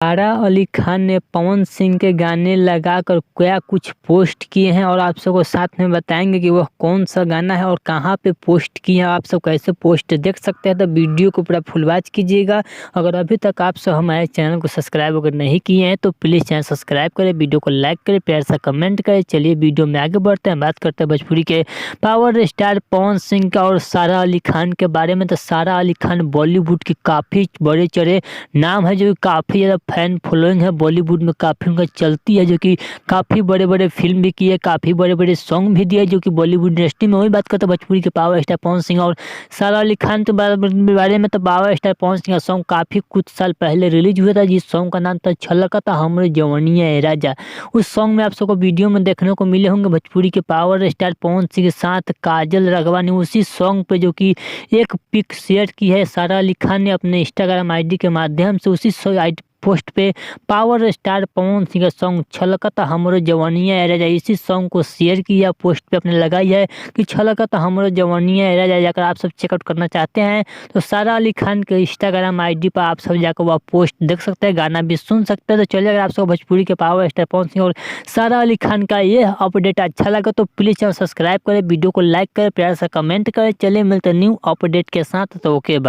सारा अली खान ने पवन सिंह के गाने लगाकर क्या कुछ पोस्ट किए हैं और आप सबको साथ में बताएंगे कि वह कौन सा गाना है और कहां पे पोस्ट किए हैं। आप सब कैसे पोस्ट देख सकते हैं, तो वीडियो को पूरा फुल वॉच कीजिएगा। अगर अभी तक आप सब हमारे चैनल को सब्सक्राइब अगर नहीं किए हैं तो प्लीज़ चैनल सब्सक्राइब करें, वीडियो को लाइक करें, प्यार सा कमेंट करें। चलिए वीडियो में आगे बढ़ते हैं, बात करते हैं भोजपुरी के पावर स्टार पवन सिंह का और सारा अली खान के बारे में। तो सारा अली खान बॉलीवुड की काफ़ी बड़े चढ़े नाम है, जो काफ़ी ज़्यादा फैन फॉलोइंग है बॉलीवुड में, काफ़ी उनका चलती है, जो कि काफ़ी बड़े बड़े फिल्म भी किए, काफ़ी बड़े बड़े सॉन्ग भी दिए जो कि बॉलीवुड इंडस्ट्री में। वही बात करते हैं भोजपुरी के पावर स्टार पवन सिंह और सारा अली खान के बारे में। तो पावर स्टार पवन सिंह का सॉन्ग काफ़ी कुछ साल पहले रिलीज हुआ था, जिस सॉन्ग का नाम था छलकता हमरे जवानिया ए राजा। उस सॉन्ग में आप सबको वीडियो में देखने को मिले होंगे भोजपुरी के पावर स्टार पवन सिंह के साथ काजल राघवा ने उसी सॉन्ग पे जो कि एक पिक शेयर की है सारा अली खान ने अपने इंस्टाग्राम आईडी के माध्यम से। उसी पोस्ट पे पावर स्टार पवन सिंह का सॉन्ग छलकता हमरो जवानिया ए राजा, इसी सॉन्ग को शेयर किया, पोस्ट पे अपने लगाई है कि छलकता हमरो जवानिया ए राजा। जाकर आप सब चेकआउट करना चाहते हैं तो सारा अली खान के इंस्टाग्राम आईडी पर आप सब जाकर वह पोस्ट देख सकते हैं, गाना भी सुन सकते हैं। तो चलिए, अगर आप सब भोजपुरी के पावर स्टार पवन सिंह और सारा अली खान का ये अपडेट अच्छा लगा तो प्लीज़ चैनल सब्सक्राइब करें, वीडियो को लाइक करें, प्यार से कमेंट करें। चलिए मिलते हैं न्यू अपडेट के साथ, तो ओके बाय।